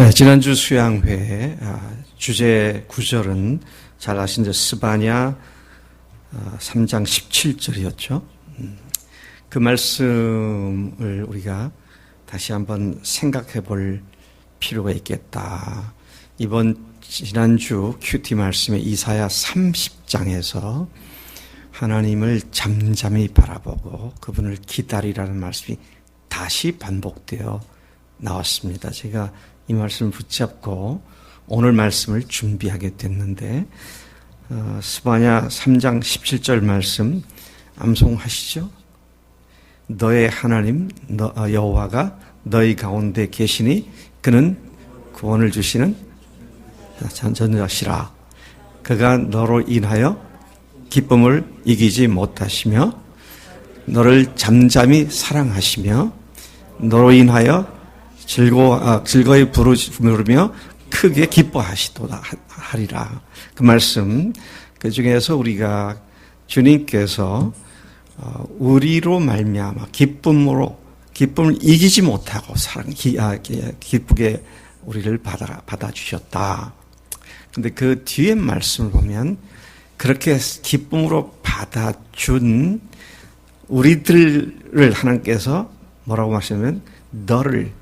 네, 지난주 수양회 주제 구절은 잘 아신 스바냐 3장 17절이었죠. 그 말씀을 우리가 다시 한번 생각해 볼 필요가 있겠다. 지난주 큐티 말씀의 이사야 30장에서 하나님을 잠잠히 바라보고 그분을 기다리라는 말씀이 다시 반복되어 나왔습니다. 제가 이 말씀을 붙잡고 오늘 말씀을 준비하게 됐는데 스바냐 3장 17절 말씀 암송하시죠? 너의 하나님 여호와가 너희 가운데 계시니 그는 구원을 주시는 전전자시라. 그가 너로 인하여 기쁨을 이기지 못하시며 너를 잠잠히 사랑하시며 너로 인하여 즐거이 부르며 크게 기뻐하시도다 하리라. 그 말씀, 그 중에서 우리가 주님께서 우리로 말미암아 기쁨을 이기지 못하고 기쁘게 우리를 받아주셨다. 근데 그 뒤에 말씀을 보면 그렇게 기쁨으로 받아준 우리들을 하나님께서 뭐라고 말씀하면 너를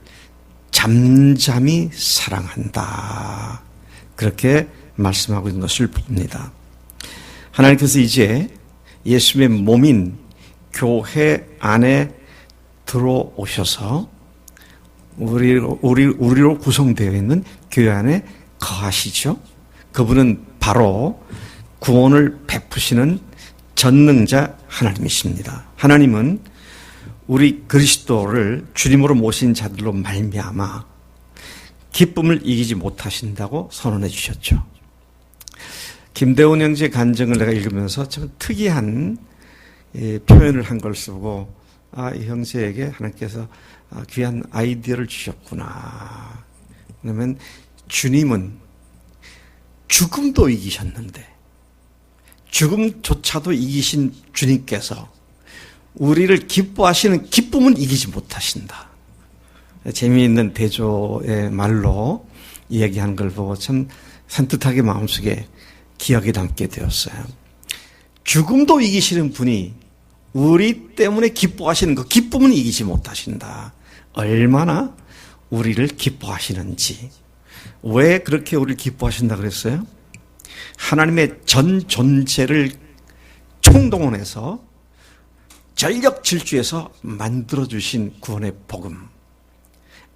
잠잠히 사랑한다. 그렇게 말씀하고 있는 것을 봅니다. 하나님께서 이제 예수님의 몸인 교회 안에 들어오셔서 우리로 구성되어 있는 교회 안에 거하시죠. 그분은 바로 구원을 베푸시는 전능자 하나님이십니다. 하나님은 우리 그리스도를 주님으로 모신 자들로 말미암아 기쁨을 이기지 못하신다고 선언해 주셨죠. 김대훈 형제 간증을 내가 읽으면서 참 특이한 표현을 한 걸 쓰고 이 형제에게 하나님께서 귀한 아이디어를 주셨구나. 그러면 주님은 죽음도 이기셨는데 죽음조차도 이기신 주님께서 우리를 기뻐하시는 기쁨은 이기지 못하신다. 재미있는 대조의 말로 이야기하는 걸 보고 참 산뜻하게 마음속에 기억에 남게 되었어요. 죽음도 이기시는 분이 우리 때문에 기뻐하시는 그 기쁨은 이기지 못하신다. 얼마나 우리를 기뻐하시는지. 왜 그렇게 우리를 기뻐하신다 그랬어요? 하나님의 전 존재를 총동원해서 전력 질주해서 만들어주신 구원의 복음.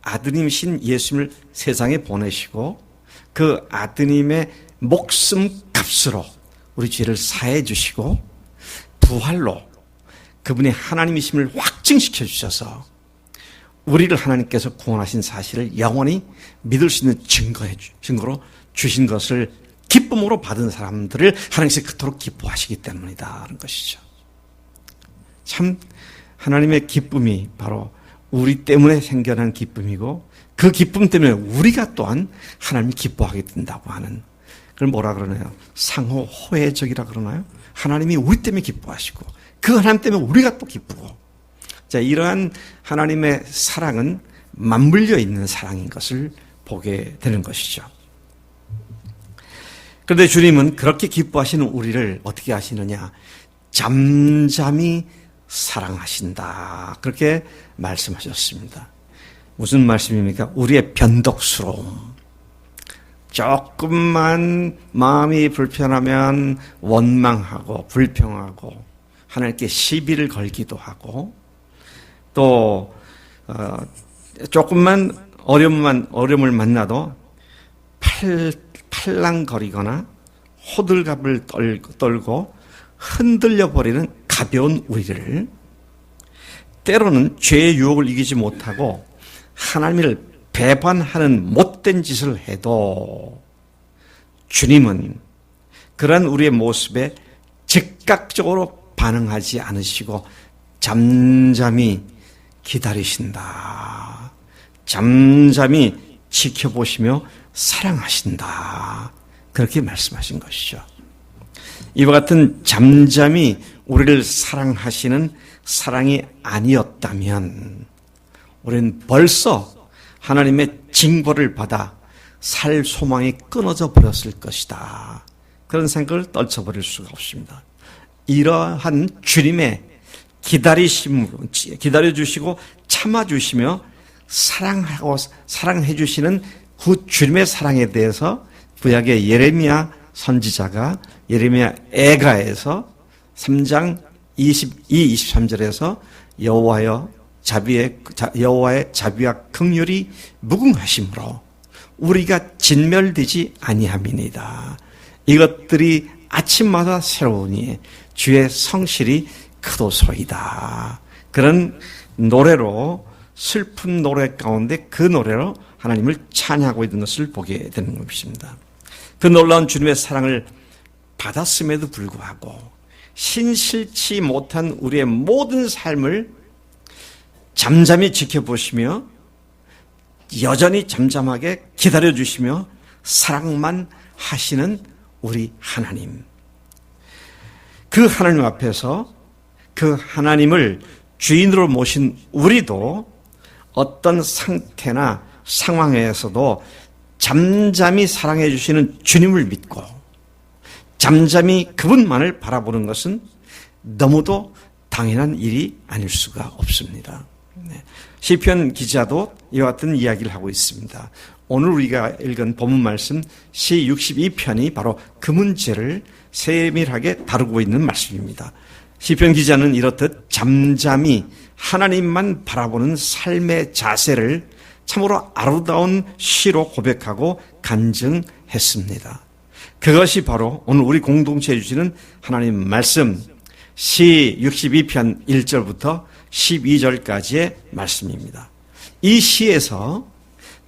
아드님이신 예수님을 세상에 보내시고 그 아드님의 목숨 값으로 우리 죄를 사해 주시고 부활로 그분의 하나님이심을 확증시켜 주셔서 우리를 하나님께서 구원하신 사실을 영원히 믿을 수 있는 증거로 주신 것을 기쁨으로 받은 사람들을 하나님께서 그토록 기뻐하시기 때문이다 하는 것이죠. 참 하나님의 기쁨이 바로 우리 때문에 생겨난 기쁨이고 그 기쁨 때문에 우리가 또한 하나님이 기뻐하게 된다고 하는 그걸 뭐라 그러나요? 상호 호혜적이라 그러나요? 하나님이 우리 때문에 기뻐하시고 그 하나님 때문에 우리가 또 기쁘고 자 이러한 하나님의 사랑은 맞물려 있는 사랑인 것을 보게 되는 것이죠. 그런데 주님은 그렇게 기뻐하시는 우리를 어떻게 하시느냐? 잠잠히 사랑하신다. 그렇게 말씀하셨습니다. 무슨 말씀입니까? 우리의 변덕스러움. 조금만 마음이 불편하면 원망하고 불평하고 하나님께 시비를 걸기도 하고 또 조금만 어려움을 만나도 팔랑거리거나 호들갑을 떨고 흔들려 버리는 가벼운 우리를 때로는 죄의 유혹을 이기지 못하고 하나님을 배반하는 못된 짓을 해도 주님은 그러한 우리의 모습에 즉각적으로 반응하지 않으시고 잠잠히 기다리신다. 잠잠히 지켜보시며 사랑하신다. 그렇게 말씀하신 것이죠. 이와 같은 잠잠히 우리를 사랑하시는 사랑이 아니었다면 우리는 벌써 하나님의 징벌을 받아 살 소망이 끊어져 버렸을 것이다. 그런 생각을 떨쳐버릴 수가 없습니다. 이러한 주님의 기다려주시고 참아주시며 사랑해 주시는 그 주님의 사랑에 대해서 구약의 예레미야 선지자가 예레미야 애가에서 3장 22, 23절에서 여호와의 자비와 긍휼이 무궁하심으로 우리가 진멸되지 아니함이니이다. 이것들이 아침마다 새로우니 주의 성실이 크도소이다. 그런 노래로, 슬픈 노래 가운데 그 노래로 하나님을 찬양하고 있는 것을 보게 되는 것입니다. 그 놀라운 주님의 사랑을 받았음에도 불구하고 신실치 못한 우리의 모든 삶을 잠잠히 지켜보시며 여전히 잠잠하게 기다려주시며 사랑만 하시는 우리 하나님. 그 하나님 앞에서 그 하나님을 주인으로 모신 우리도 어떤 상태나 상황에서도 잠잠히 사랑해 주시는 주님을 믿고 잠잠히 그분만을 바라보는 것은 너무도 당연한 일이 아닐 수가 없습니다. 시편 기자도 이와 같은 이야기를 하고 있습니다. 오늘 우리가 읽은 본문 말씀 시 62편이 바로 그 문제를 세밀하게 다루고 있는 말씀입니다. 시편 기자는 이렇듯 잠잠히 하나님만 바라보는 삶의 자세를 참으로 아름다운 시로 고백하고 간증했습니다. 그것이 바로 오늘 우리 공동체에 주시는 하나님 말씀 시 62편 1절부터 12절까지의 말씀입니다. 이 시에서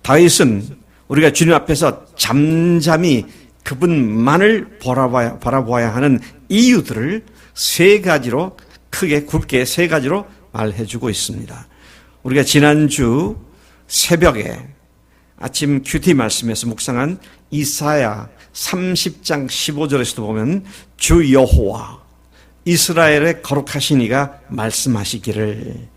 다윗은 우리가 주님 앞에서 잠잠히 그분만을 바라보아야 하는 이유들을 세 가지로 크게 굵게 세 가지로 말해주고 있습니다. 우리가 지난주 새벽에 아침 큐티 말씀에서 묵상한 이사야 30장 15절에서도 보면 주 여호와 이스라엘의 거룩하신 이가 말씀하시기를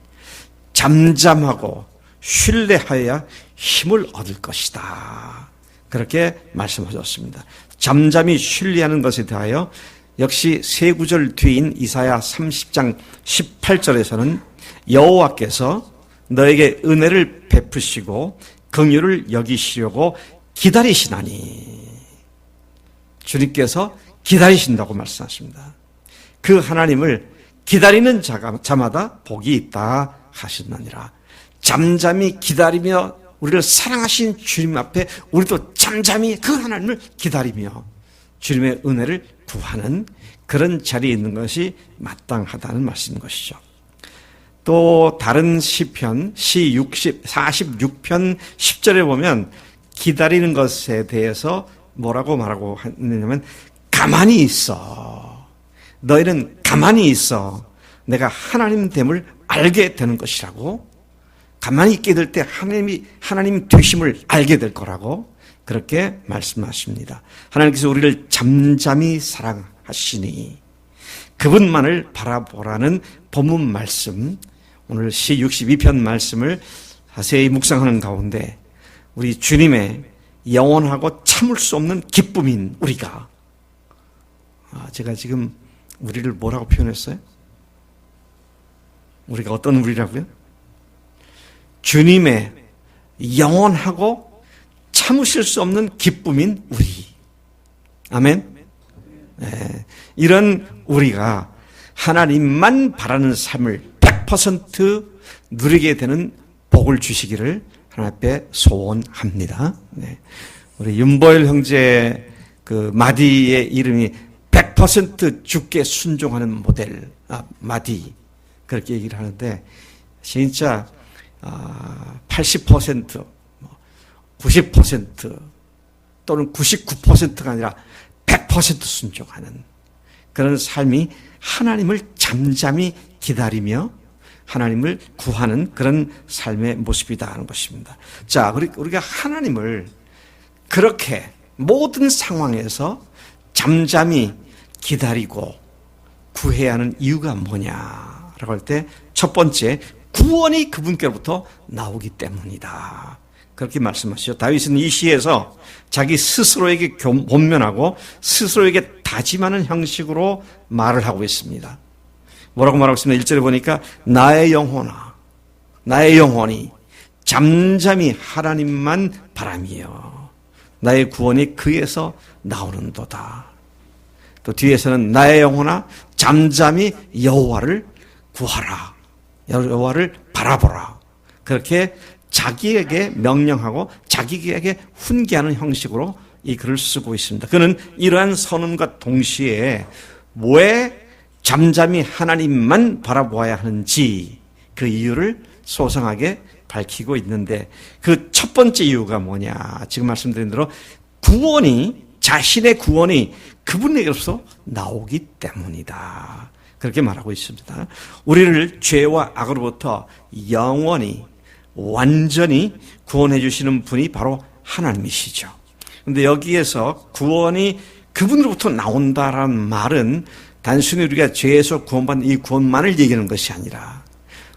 잠잠하고 신뢰하여야 힘을 얻을 것이다. 그렇게 말씀하셨습니다. 잠잠히 신뢰하는 것에 대하여 역시 세 구절 뒤인 이사야 30장 18절에서는 여호와께서 너에게 은혜를 베푸시고 긍휼을 여기시려고 기다리시나니 주님께서 기다리신다고 말씀하십니다. 그 하나님을 기다리는 자마다 복이 있다 하셨느니라. 잠잠히 기다리며 우리를 사랑하신 주님 앞에 우리도 잠잠히 그 하나님을 기다리며 주님의 은혜를 구하는 그런 자리에 있는 것이 마땅하다는 말씀인 것이죠. 또 다른 시편 시 46편 10절에 보면 기다리는 것에 대해서 뭐라고 말하고 하느냐면 가만히 있어. 너희는 가만히 있어. 내가 하나님됨을 알게 되는 것이라고. 가만히 있게 될 때 하나님 되심을 알게 될 거라고 그렇게 말씀하십니다. 하나님께서 우리를 잠잠히 사랑하시니 그분만을 바라보라는 본문 말씀, 오늘 시 62편 말씀을 자세히 묵상하는 가운데 우리 주님의 영원하고 참을 수 없는 기쁨인 우리가, 제가 지금 우리를 뭐라고 표현했어요? 우리가 어떤 우리라고요? 주님의 영원하고 참으실 수 없는 기쁨인 우리. 아멘. 네. 이런 우리가 하나님만 바라는 삶을 100% 누리게 되는 복을 주시기를 하나님 앞에 소원합니다. 네. 우리 윤보일 형제 그 마디의 이름이 100% 주께 순종하는 모델, 마디 그렇게 얘기를 하는데 진짜 80%, 90% 또는 99%가 아니라 100% 순종하는 그런 삶이 하나님을 잠잠히 기다리며 하나님을 구하는 그런 삶의 모습이다 하는 것입니다. 자, 우리가 하나님을 그렇게 모든 상황에서 잠잠히 기다리고 구해야 하는 이유가 뭐냐라고 할 때 첫 번째, 구원이 그분께로부터 나오기 때문이다. 그렇게 말씀하시죠. 다윗은 이 시에서 자기 스스로에게 본면하고 스스로에게 다짐하는 형식으로 말을 하고 있습니다. 뭐라고 말하고 있습니다. 1절에 보니까 나의 영혼아, 나의 영혼이 잠잠히 하나님만 바람이여 나의 구원이 그에서 나오는도다. 또 뒤에서는 나의 영혼아 잠잠히 여호와를 구하라, 여호와를 바라보라. 그렇게 자기에게 명령하고 자기에게 훈계하는 형식으로 이 글을 쓰고 있습니다. 그는 이러한 선언과 동시에 왜 잠잠히 하나님만 바라보아야 하는지 그 이유를 소상하게 밝히고 있는데 그 첫 번째 이유가 뭐냐? 지금 말씀드린 대로 자신의 구원이 그분에게로서 나오기 때문이다. 그렇게 말하고 있습니다. 우리를 죄와 악으로부터 영원히 완전히 구원해 주시는 분이 바로 하나님이시죠. 그런데 여기에서 구원이 그분으로부터 나온다라는 말은 단순히 우리가 죄에서 구원받는 이 구원만을 얘기하는 것이 아니라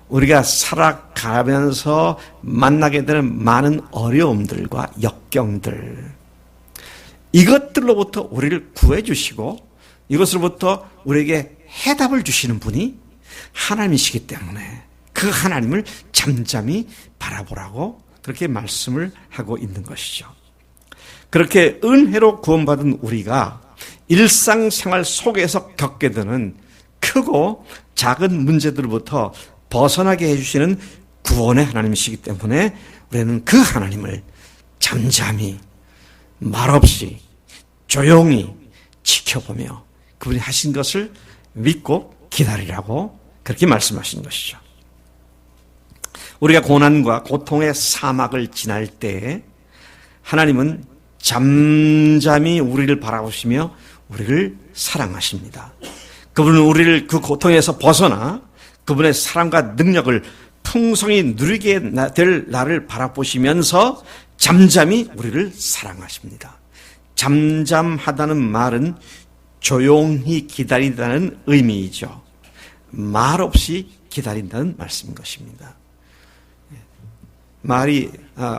우리가 살아가면서 만나게 되는 많은 어려움들과 역경들, 이것들로부터 우리를 구해 주시고 이것으로부터 우리에게 해답을 주시는 분이 하나님이시기 때문에 그 하나님을 잠잠히 바라보라고 그렇게 말씀을 하고 있는 것이죠. 그렇게 은혜로 구원받은 우리가 일상생활 속에서 겪게 되는 크고 작은 문제들로부터 벗어나게 해주시는 구원의 하나님이시기 때문에 우리는 그 하나님을 잠잠히 말없이 조용히 지켜보며 그분이 하신 것을 믿고 기다리라고 그렇게 말씀하신 것이죠. 우리가 고난과 고통의 사막을 지날 때 하나님은 잠잠히 우리를 바라보시며 우리를 사랑하십니다. 그분은 우리를 그 고통에서 벗어나 그분의 사랑과 능력을 풍성히 누리게 될 나를 바라보시면서 잠잠히 우리를 사랑하십니다. 잠잠하다는 말은 조용히 기다린다는 의미이죠. 말 없이 기다린다는 말씀인 것입니다. 말이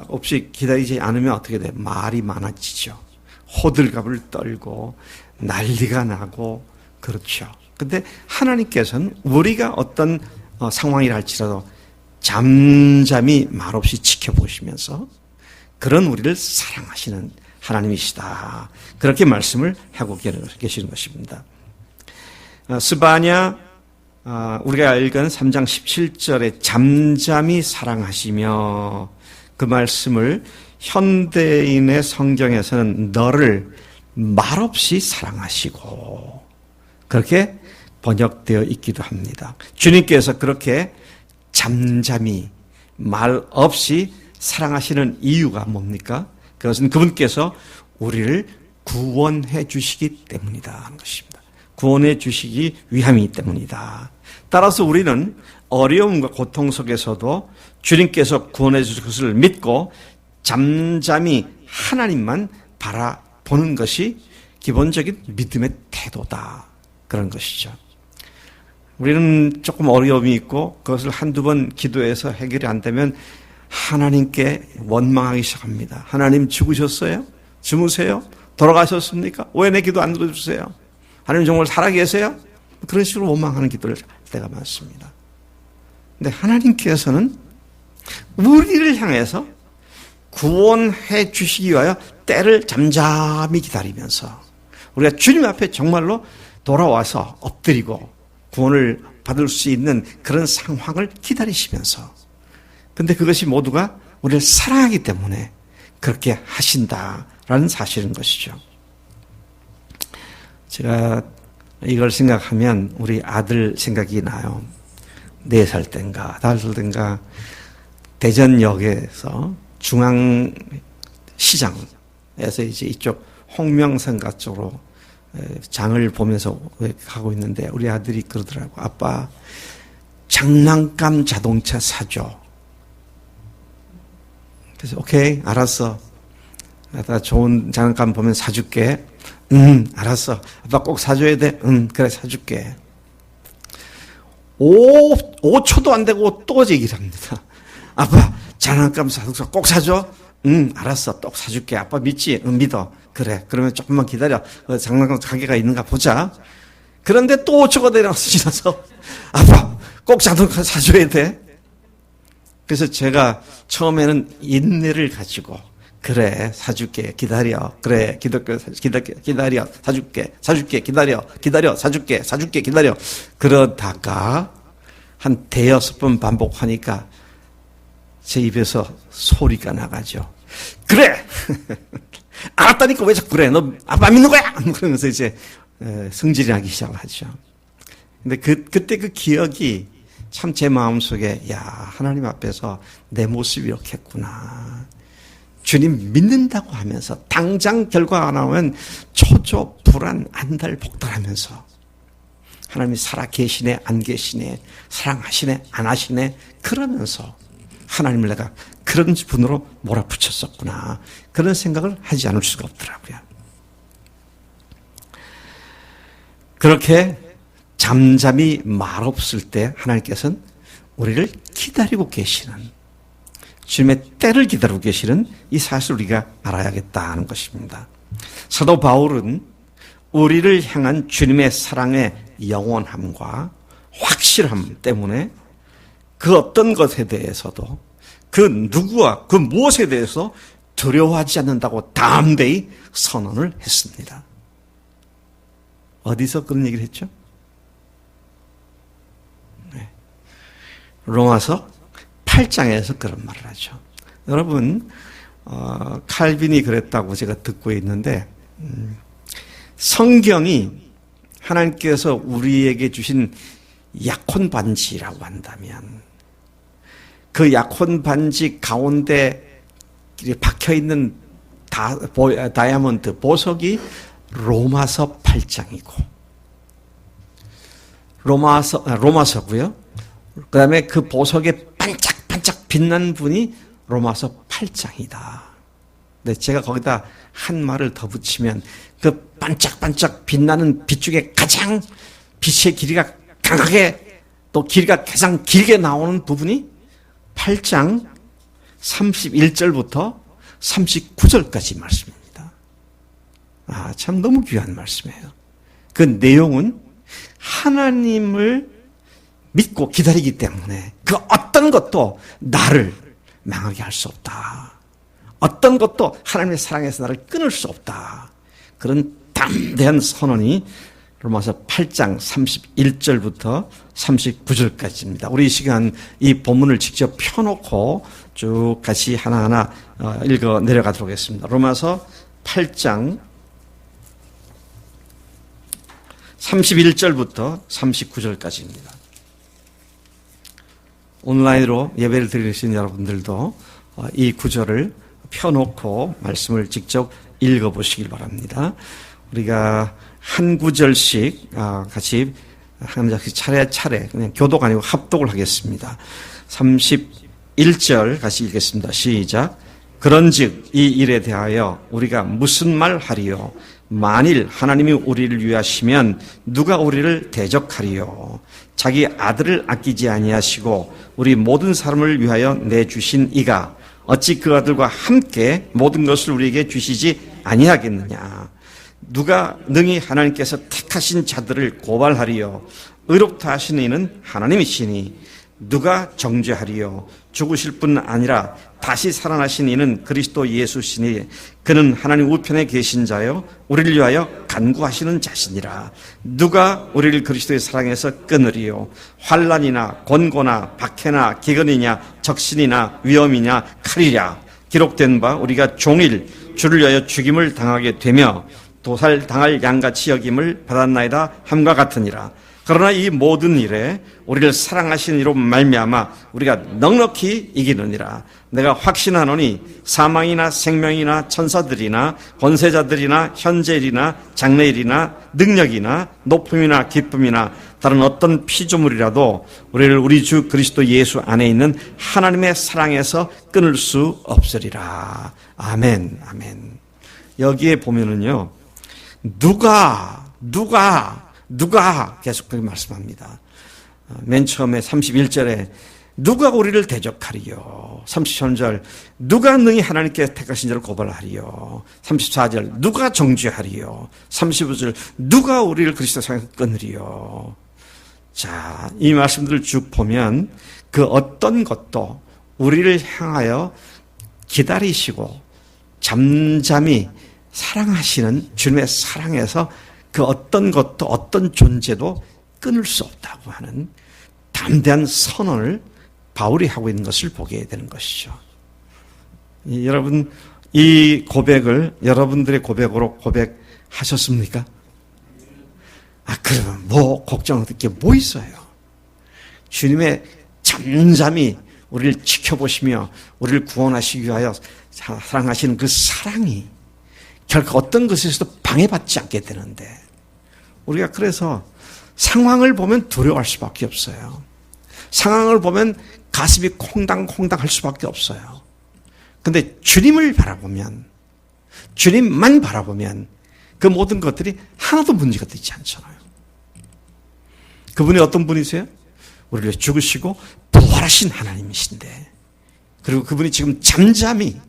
없이 기다리지 않으면 어떻게 돼요? 말이 많아지죠. 호들갑을 떨고 난리가 나고 그렇죠. 근데 하나님께서는 우리가 어떤 상황이라 할지라도 잠잠히 말없이 지켜보시면서 그런 우리를 사랑하시는 하나님이시다. 그렇게 말씀을 하고 계시는 것입니다. 스바냐 우리가 읽은 3장 17절에 잠잠히 사랑하시며 그 말씀을 현대인의 성경에서는 너를 말없이 사랑하시고 그렇게 번역되어 있기도 합니다. 주님께서 그렇게 잠잠히 말 없이 사랑하시는 이유가 뭡니까? 그것은 그분께서 우리를 구원해 주시기 때문이다 하는 것입니다. 구원해 주시기 위함이기 때문이다. 따라서 우리는 어려움과 고통 속에서도 주님께서 구원해 주실 것을 믿고 잠잠히 하나님만 바라보는 것이 기본적인 믿음의 태도다. 그런 것이죠. 우리는 조금 어려움이 있고 그것을 한두 번 기도해서 해결이 안 되면 하나님께 원망하기 시작합니다. 하나님 죽으셨어요? 주무세요? 돌아가셨습니까? 왜 내 기도 안 들어주세요? 하나님 정말 살아계세요? 그런 식으로 원망하는 기도를 할 때가 많습니다. 근데 하나님께서는 우리를 향해서 구원해 주시기 위하여 때를 잠잠히 기다리면서 우리가 주님 앞에 정말로 돌아와서 엎드리고 구원을 받을 수 있는 그런 상황을 기다리시면서 근데 그것이 모두가 우리를 사랑하기 때문에 그렇게 하신다라는 사실인 것이죠. 제가 이걸 생각하면 우리 아들 생각이 나요. 4살 땐가 5살 땐가 대전역에서 중앙시장에서 이제 이쪽 홍명산가 쪽으로 장을 보면서 가고 있는데 우리 아들이 그러더라고. 아빠 장난감 자동차 사줘. 그래서 오케이 알았어. 나 좋은 장난감 보면 사줄게. 알았어. 아빠 꼭 사줘야 돼. 그래 사줄게. 5초도 안 되고 또 얘기를 합니다. 아빠 장난감 자동차 꼭 사줘. 응, 알았어. 똑 사줄게. 아빠 믿지? 응, 믿어. 그래. 그러면 조금만 기다려. 장난감 가게가 있는가 보자. 그런데 또 5초가 지나서 아빠 꼭 자동차 사줘야 돼. 그래서 제가 처음에는 인내를 가지고 그래 사줄게 기다려 그래 기다려 사줄게 기다려 사줄게 기다려 그러다가 한 대여섯 번 반복하니까 제 입에서 소리가 나가죠. 그래 알았다니까 왜 자꾸 그래 너 아빠 믿는 거야 그러면서 이제 성질이 나기 시작하죠. 근데 그때 그 기억이 참 제 마음속에 야 하나님 앞에서 내 모습이 이렇게 했구나. 주님 믿는다고 하면서 당장 결과가 나오면 초조 불안 안달복달하면서 하나님이 살아 계시네 안 계시네 사랑하시네 안 하시네 그러면서 하나님을 내가 그런 분으로 몰아붙였었구나. 그런 생각을 하지 않을 수가 없더라고요. 그렇게 잠잠히 말없을 때 하나님께서는 우리를 기다리고 계시는 주님의 때를 기다리고 계시는 이 사실을 우리가 알아야겠다는 것입니다. 사도 바울은 우리를 향한 주님의 사랑의 영원함과 확실함 때문에 그 어떤 것에 대해서도 그 누구와 그 무엇에 대해서 두려워하지 않는다고 담대히 선언을 했습니다. 어디서 그런 얘기를 했죠? 로마서 8장에서 그런 말을 하죠. 여러분 칼빈이 그랬다고 제가 듣고 있는데 성경이 하나님께서 우리에게 주신 약혼 반지라고 한다면 그 약혼 반지 가운데 박혀있는 다이아몬드 보석이 로마서 8장이고 로마서고요. 그 다음에 그 보석에 반짝반짝 빛난 분이 로마서 8장이다. 근데 제가 거기다 한 말을 더 붙이면 그 반짝반짝 빛나는 빛 중에 가장 빛의 길이가 강하게 또 길이가 가장 길게 나오는 부분이 8장 31절부터 39절까지 말씀입니다. 참 너무 귀한 말씀이에요. 그 내용은 하나님을 믿고 기다리기 때문에 그 어떤 것도 나를 망하게 할 수 없다. 어떤 것도 하나님의 사랑에서 나를 끊을 수 없다. 그런 담대한 선언이 로마서 8장 31절부터 39절까지입니다. 우리 이 시간 이 본문을 직접 펴놓고 쭉 같이 하나하나 읽어 내려가도록 하겠습니다. 로마서 8장 31절부터 39절까지입니다. 온라인으로 예배를 드리신 여러분들도 이 구절을 펴놓고 말씀을 직접 읽어보시길 바랍니다. 우리가 한 구절씩 같이 한 장씩 차례차례 그냥 교독 아니고 합독을 하겠습니다. 31절 같이 읽겠습니다. 시작. 그런즉 이 일에 대하여 우리가 무슨 말 하리요? 만일 하나님이 우리를 위하시면 누가 우리를 대적하리요? 자기 아들을 아끼지 아니하시고 우리 모든 사람을 위하여 내주신 이가 어찌 그 아들과 함께 모든 것을 우리에게 주시지 아니하겠느냐? 누가 능히 하나님께서 택하신 자들을 고발하리요? 의롭다 하신 이는 하나님이시니 누가 정죄하리요? 죽으실 뿐 아니라 다시 살아나신 이는 그리스도 예수시니 그는 하나님 우편에 계신 자요 우리를 위하여 간구하시는 자시니라. 누가 우리를 그리스도의 사랑에서 끊으리요? 환난이나 곤고나 박해나 기근이냐 적신이나 위험이냐 칼이랴. 기록된 바 우리가 종일 주를 위하여 죽임을 당하게 되며 도살당할 양같이 여김을 받았나이다 함과 같으니라. 그러나 이 모든 일에 우리를 사랑하신 이로 말미암아 우리가 넉넉히 이기느니라. 내가 확신하노니 사망이나 생명이나 천사들이나 권세자들이나 현재일이나 장래일이나 능력이나 높음이나 기쁨이나 다른 어떤 피조물이라도 우리를 우리 주 그리스도 예수 안에 있는 하나님의 사랑에서 끊을 수 없으리라. 아멘, 아멘. 여기에 보면은요, 누가 계속 그렇게 말씀합니다. 맨 처음에 31절에 누가 우리를 대적하리요? 33절, 누가 능히 하나님께 택하신 자를 고발하리요? 34절, 누가 정죄하리요? 35절, 누가 우리를 그리스도 상에서 끊으리요? 자, 이 말씀들을 쭉 보면 그 어떤 것도 우리를 향하여 기다리시고 잠잠히 사랑하시는 주님의 사랑에서 그 어떤 것도 어떤 존재도 끊을 수 없다고 하는 담대한 선언을 바울이 하고 있는 것을 보게 되는 것이죠. 여러분, 이 고백을 여러분들의 고백으로 고백하셨습니까? 그러면 걱정할 게 뭐 있어요? 주님의 잠잠히 우리를 지켜보시며 우리를 구원하시기 위하여 사랑하시는 그 사랑이 결코 어떤 것에서도 방해받지 않게 되는데, 우리가 그래서 상황을 보면 두려워할 수밖에 없어요. 상황을 보면 가슴이 콩당콩당 할 수밖에 없어요. 근데 주님을 바라보면, 주님만 바라보면 그 모든 것들이 하나도 문제가 되지 않잖아요. 그분이 어떤 분이세요? 우리를 위해 죽으시고 부활하신 하나님이신데, 그리고 그분이 지금 잠잠히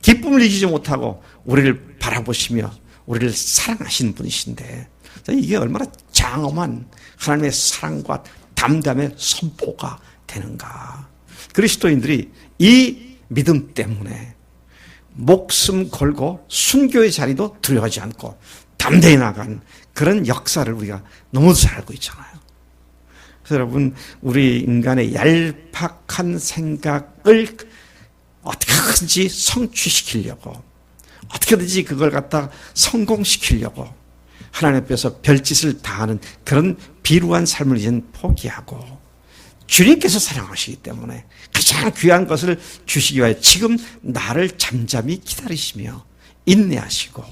기쁨을 이기지 못하고 우리를 바라보시며 우리를 사랑하시는 분이신데, 이게 얼마나 장엄한 하나님의 사랑과 담담의 선포가 되는가. 그리스도인들이 이 믿음 때문에 목숨 걸고 순교의 자리도 두려워하지 않고 담대히 나간 그런 역사를 우리가 너무 잘 알고 있잖아요. 그래서 여러분, 우리 인간의 얄팍한 생각을 어떻게든지 성취시키려고, 어떻게든지 그걸 갖다 성공시키려고 하나님 앞에서 별짓을 다하는 그런 비루한 삶을 이젠 포기하고 주님께서 사랑하시기 때문에 가장 귀한 것을 주시기 위하여 지금 나를 잠잠히 기다리시며 인내하시고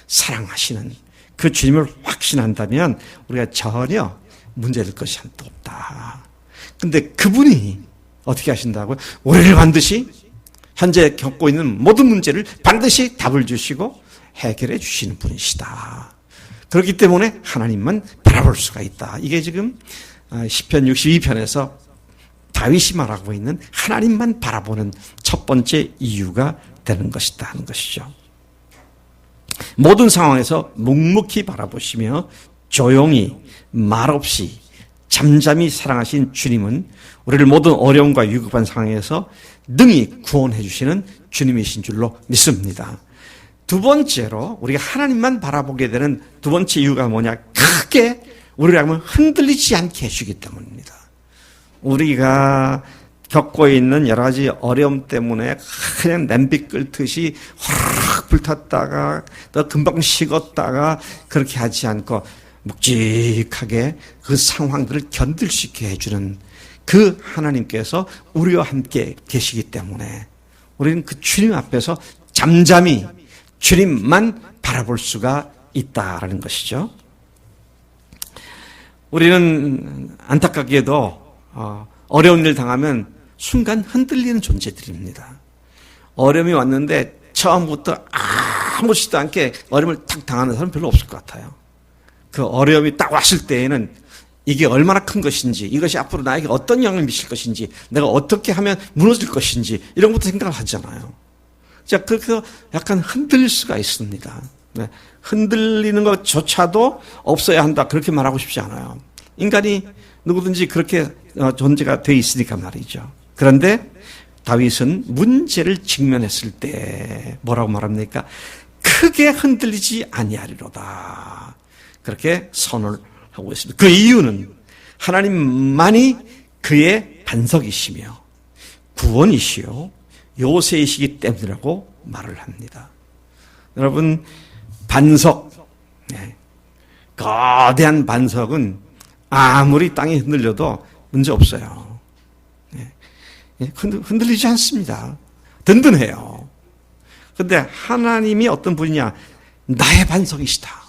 사랑하시는 그 주님을 확신한다면 우리가 전혀 문제될 것이 하나도 없다. 근데 그분이 어떻게 하신다고요? 우리를 반드시 현재 겪고 있는 모든 문제를 반드시 답을 주시고 해결해 주시는 분이시다. 그렇기 때문에 하나님만 바라볼 수가 있다. 이게 지금 시편 62편에서 다윗이 말하고 있는 하나님만 바라보는 첫 번째 이유가 되는 것이다 하는 것이죠. 모든 상황에서 묵묵히 바라보시며 조용히 말없이 잠잠히 사랑하신 주님은 우리를 모든 어려움과 위급한 상황에서 능히 구원해 주시는 주님이신 줄로 믿습니다. 두 번째로 우리가 하나님만 바라보게 되는 두 번째 이유가 뭐냐? 크게 우리를 하면 흔들리지 않게 해주기 때문입니다. 우리가 겪고 있는 여러 가지 어려움 때문에 그냥 냄비 끓듯이 확 불탔다가 또 금방 식었다가 그렇게 하지 않고 묵직하게 그 상황들을 견딜 수 있게 해주는 그 하나님께서 우리와 함께 계시기 때문에 우리는 그 주님 앞에서 잠잠히 주님만 바라볼 수가 있다라는 것이죠. 우리는 안타깝게도 어려운 일 당하면 순간 흔들리는 존재들입니다. 어려움이 왔는데 처음부터 아무렇지도 않게 어려움을 탁 당하는 사람은 별로 없을 것 같아요. 그 어려움이 딱 왔을 때에는 이게 얼마나 큰 것인지, 이것이 앞으로 나에게 어떤 영향을 미칠 것인지, 내가 어떻게 하면 무너질 것인지 이런 것부터 생각을 하잖아요. 자, 그렇게 약간 흔들릴 수가 있습니다. 네. 흔들리는 것조차도 없어야 한다, 그렇게 말하고 싶지 않아요. 인간이 누구든지 그렇게 존재가 돼 있으니까 말이죠. 그런데 다윗은 문제를 직면했을 때 뭐라고 말합니까? 크게 흔들리지 아니하리로다. 그렇게 선언을 하고 있습니다. 그 이유는 하나님만이 그의 반석이시며 구원이시요 요새이시기 때문이라고 말을 합니다. 여러분, 반석, 거대한 반석은 아무리 땅이 흔들려도 문제 없어요. 흔들리지 않습니다. 든든해요. 그런데 하나님이 어떤 분이냐? 나의 반석이시다.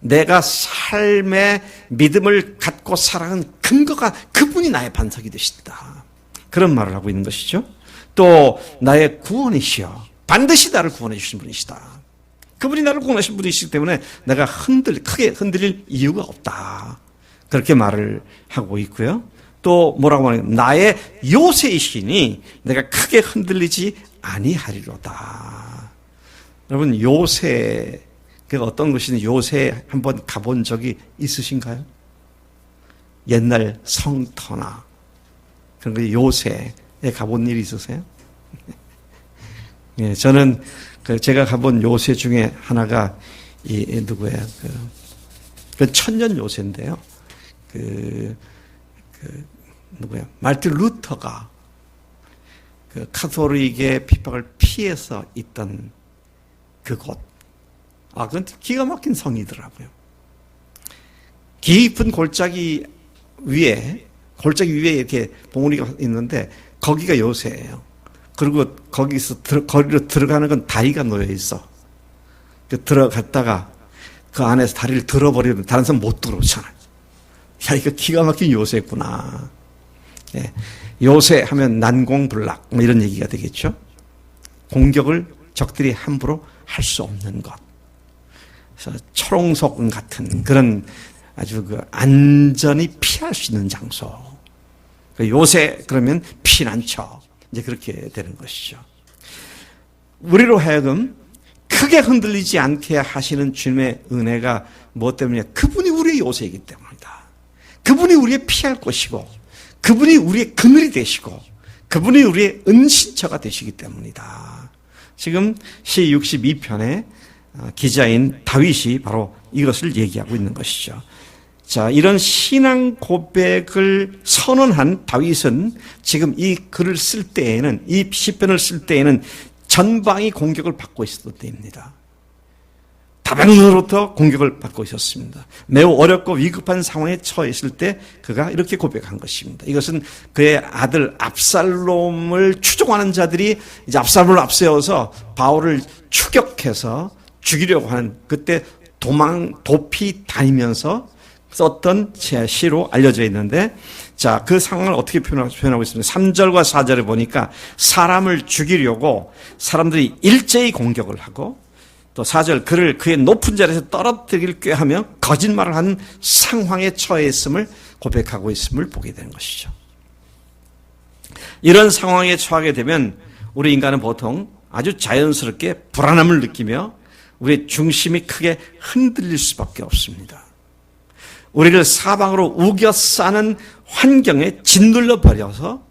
내가 삶의 믿음을 갖고 살아가는 근거가 그분이 나의 반석이 되신다. 그런 말을 하고 있는 것이죠. 또 나의 구원이시여, 반드시 나를 구원해 주신 분이시다. 그분이 나를 구원하신 분이시기 때문에 내가 크게 흔들릴 이유가 없다. 그렇게 말을 하고 있고요. 또 뭐라고 하냐? 나의 요새이시니 내가 크게 흔들리지 아니하리로다. 여러분, 요새, 그 어떤 것이든 요새 한번 가본 적이 있으신가요? 옛날 성터나 그런 거 요새에 가본 일이 있으세요? 예, 저는 제가 가본 요새 중에 하나가 누구예요? 그 천년 요새인데요. 누구야? 마르틴 루터가 그 카톨릭의 핍박을 피해서 있던 그곳. 그건 기가 막힌 성이더라고요. 깊은 골짜기 위에 이렇게 봉우리가 있는데 거기가 요새예요. 그리고 거기로 들어가는 건 다리가 놓여 있어. 들어갔다가 그 안에서 다리를 들어버리면 다른 사람 못 들어오잖아요. 야, 이거 기가 막힌 요새구나. 예. 요새 하면 난공불락 뭐 이런 얘기가 되겠죠. 공격을 적들이 함부로 할 수 없는 것. 그래서 초롱석 같은 그런 아주 안전히 피할 수 있는 장소. 요새 그러면 피난처. 이제 그렇게 되는 것이죠. 우리로 하여금 크게 흔들리지 않게 하시는 주님의 은혜가 무엇 때문이냐? 그분이 우리의 요새이기 때문이다. 그분이 우리의 피할 곳이고, 그분이 우리의 그늘이 되시고, 그분이 우리의 은신처가 되시기 때문이다. 지금 시 62편의 기자인 다윗이 바로 이것을 얘기하고 있는 것이죠. 자, 이런 신앙 고백을 선언한 다윗은 지금 이 글을 쓸 때에는, 이 시편을 쓸 때에는 전방이 공격을 받고 있었던 때입니다. 다방면으로부터 공격을 받고 있었습니다. 매우 어렵고 위급한 상황에 처했을 때 그가 이렇게 고백한 것입니다. 이것은 그의 아들 압살롬을 추종하는 자들이 이제 압살롬을 앞세워서 바울을 추격해서 죽이려고 하는, 그때 도피 다니면서 썼던 시로 알려져 있는데, 자, 그 상황을 어떻게 표현하고 있습니까? 3절과 4절에 보니까 사람을 죽이려고 사람들이 일제히 공격을 하고, 또 4절 그를 그의 높은 자리에서 떨어뜨리길 꾀하며 거짓말을 하는 상황에 처해 있음을 고백하고 있음을 보게 되는 것이죠. 이런 상황에 처하게 되면 우리 인간은 보통 아주 자연스럽게 불안함을 느끼며 우리의 중심이 크게 흔들릴 수밖에 없습니다. 우리를 사방으로 우겨싸는 환경에 짓눌러 버려서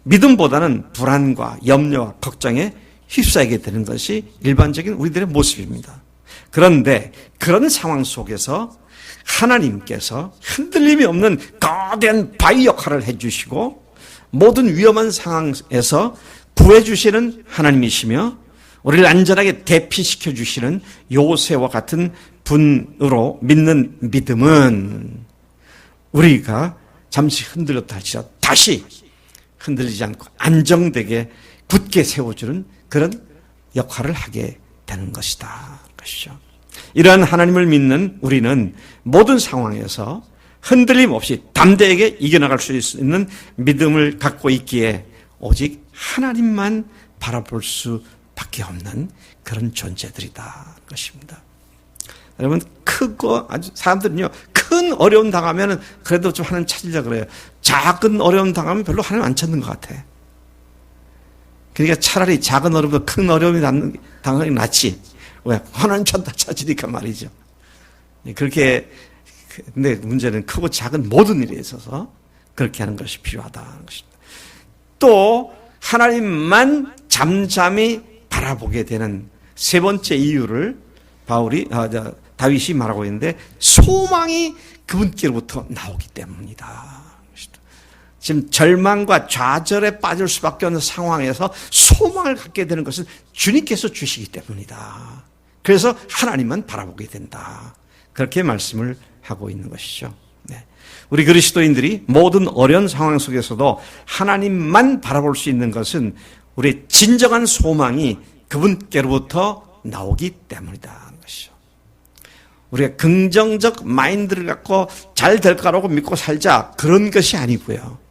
믿음보다는 불안과 염려와 걱정에 휩싸이게 되는 것이 일반적인 우리들의 모습입니다. 그런데 그런 상황 속에서 하나님께서 흔들림이 없는 거대한 바위 역할을 해주시고 모든 위험한 상황에서 구해주시는 하나님이시며 우리를 안전하게 대피시켜 주시는 요새와 같은 분으로 믿는 믿음은 우리가 잠시 흔들렸다 할지라도 다시 흔들리지 않고 안정되게 굳게 세워주는 그런 역할을 하게 되는 것이다. 이러한 하나님을 믿는 우리는 모든 상황에서 흔들림 없이 담대하게 이겨나갈 수 있는 믿음을 갖고 있기에 오직 하나님만 바라볼 수밖에 없는 그런 존재들이다. 것입니다. 여러분, 크고 아주 사람들은요, 큰 어려움 당하면은 그래도 좀 하나님 찾으려고 그래요. 작은 어려움 당하면 별로 하나님 안 찾는 것 같아. 그러니까 차라리 작은 어려움보다 큰 어려움이 당하는 게 낫지. 왜? 하나님 찾으니까 말이죠. 그렇게, 근데 문제는 크고 작은 모든 일에 있어서 그렇게 하는 것이 필요하다는 것입니다. 또, 하나님만 잠잠히 바라보게 되는 세 번째 이유를 다윗이 말하고 있는데, 소망이 그분께로부터 나오기 때문이다. 지금 절망과 좌절에 빠질 수밖에 없는 상황에서 소망을 갖게 되는 것은 주님께서 주시기 때문이다. 그래서 하나님만 바라보게 된다. 그렇게 말씀을 하고 있는 것이죠. 네. 우리 그리스도인들이 모든 어려운 상황 속에서도 하나님만 바라볼 수 있는 것은 우리의 진정한 소망이 그분께로부터 나오기 때문이다. 우리가 긍정적 마인드를 갖고 잘 될 거라고 믿고 살자, 그런 것이 아니고요.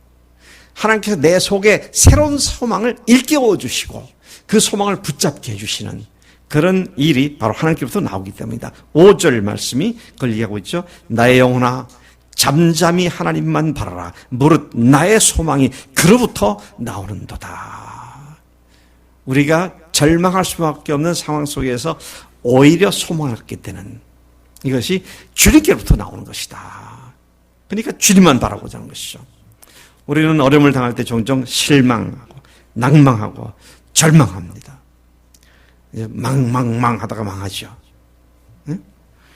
하나님께서 내 속에 새로운 소망을 일깨워 주시고 그 소망을 붙잡게 해주시는 그런 일이 바로 하나님께로부터 나오기 때문이다. 5절 말씀이 그걸 얘기하고 있죠. 나의 영혼아 잠잠히 하나님만 바라라. 무릇 나의 소망이 그로부터 나오는도다. 우리가 절망할 수밖에 없는 상황 속에서 오히려 소망하게 되는 이것이 주님께로부터 나오는 것이다. 그러니까 주님만 바라보자 하는 것이죠. 우리는 어려움을 당할 때 종종 실망하고 낭망하고 절망합니다. 망하다가 망하죠.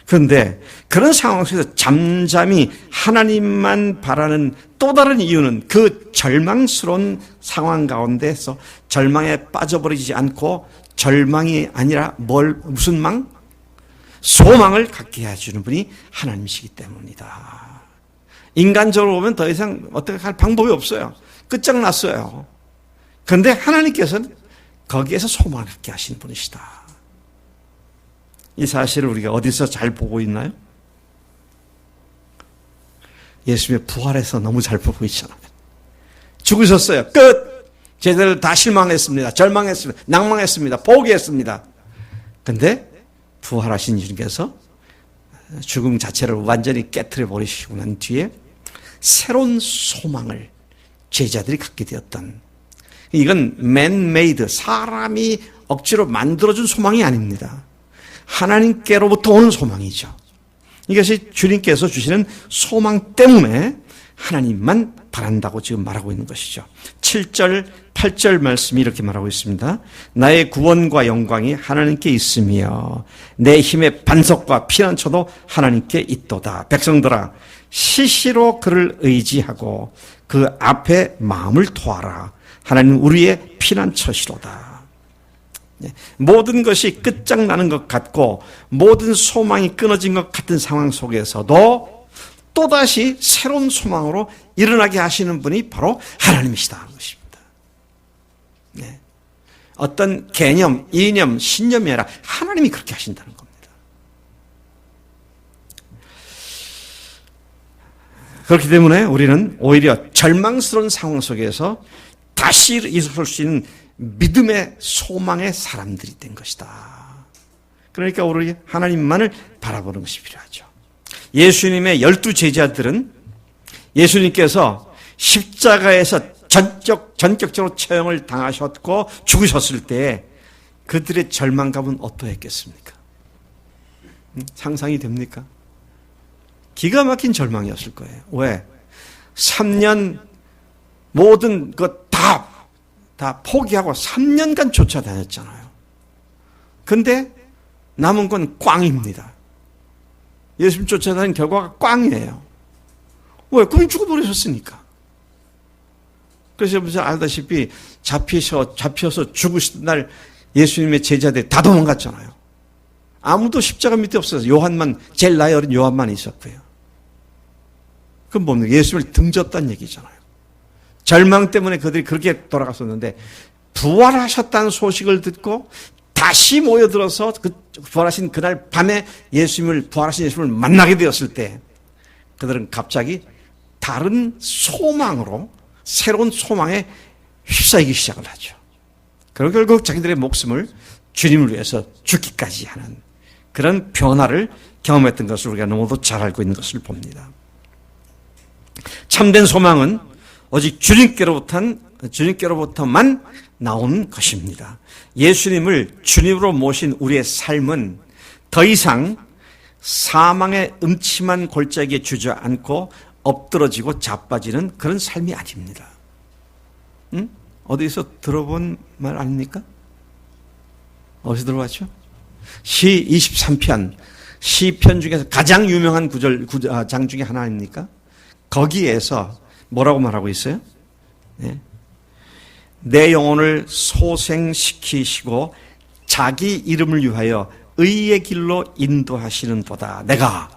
그런데 그런 상황 속에서 잠잠히 하나님만 바라는 또 다른 이유는 그 절망스러운 상황 가운데서 절망에 빠져버리지 않고 절망이 아니라 무슨 망? 소망을 갖게 해주는 분이 하나님이시기 때문이다. 인간적으로 보면 더 이상 어떻게 할 방법이 없어요. 끝장났어요. 그런데 하나님께서는 거기에서 소망을 갖게 하시는 분이시다. 이 사실을 우리가 어디서 잘 보고 있나요? 예수님의 부활에서 너무 잘 보고 있잖아요. 죽으셨어요. 끝! 제자들 다 실망했습니다. 절망했습니다. 낭망했습니다. 포기했습니다. 그런데 부활하신 주님께서 죽음 자체를 완전히 깨트려 버리시고 난 뒤에 새로운 소망을 제자들이 갖게 되었던, 이건 man-made, 사람이 억지로 만들어준 소망이 아닙니다. 하나님께로부터 오는 소망이죠. 이것이 주님께서 주시는 소망 때문에 하나님만 바란다고 지금 말하고 있는 것이죠. 7절, 8절 말씀이 이렇게 말하고 있습니다. 나의 구원과 영광이 하나님께 있으며 내 힘의 반석과 피난처도 하나님께 있도다. 백성들아, 시시로 그를 의지하고 그 앞에 마음을 토하라. 하나님 우리의 피난처시로다. 모든 것이 끝장나는 것 같고 모든 소망이 끊어진 것 같은 상황 속에서도 또다시 새로운 소망으로 일어나게 하시는 분이 바로 하나님이시다 하는 것입니다. 네. 어떤 개념, 이념, 신념이 아니라 하나님이 그렇게 하신다는 겁니다. 그렇기 때문에 우리는 오히려 절망스러운 상황 속에서 다시 일어설 수 있는 믿음의 소망의 사람들이 된 것이다. 그러니까 우리 하나님만을 바라보는 것이 필요하죠. 예수님의 12 제자들은 예수님께서 십자가에서 전격적으로 처형을 당하셨고 죽으셨을 때 그들의 절망감은 어떠했겠습니까? 상상이 됩니까? 기가 막힌 절망이었을 거예요. 왜? 3년 모든 것 다 포기하고 3년간 쫓아다녔잖아요. 근데 남은 건 꽝입니다. 예수님 쫓아다닌 결과가 꽝이에요. 왜? 그분이 죽어버리셨으니까. 그래서 여러분 알다시피 잡혀서 죽으시던 날 예수님의 제자들이 다 도망갔잖아요. 아무도 십자가 밑에 없어서 요한만, 제일 나이 어린 요한만 있었고요. 그건 뭡니까? 예수님을 등졌다는 얘기잖아요. 절망 때문에 그들이 그렇게 돌아갔었는데 부활하셨다는 소식을 듣고 다시 모여들어서 부활하신 그날 밤에 부활하신 예수님을 만나게 되었을 때 그들은 갑자기 다른 소망으로 새로운 소망에 휩싸이기 시작을 하죠. 그리고 결국 자기들의 목숨을 주님을 위해서 죽기까지 하는 그런 변화를 경험했던 것을 우리가 너무도 잘 알고 있는 것을 봅니다. 참된 소망은 오직 주님께로부터만 나오는 것입니다. 예수님을 주님으로 모신 우리의 삶은 더 이상 사망의 음침한 골짜기에 주저앉고 엎드러지고 자빠지는 그런 삶이 아닙니다. 응? 어디서 들어본 말 아닙니까? 어디서 들어봤죠? 시 23편, 시편 중에서 가장 유명한 장 중에 하나 아닙니까? 거기에서 뭐라고 말하고 있어요? 네. 내 영혼을 소생시키시고 자기 이름을 위하여 의의 길로 인도하시는도다. 내가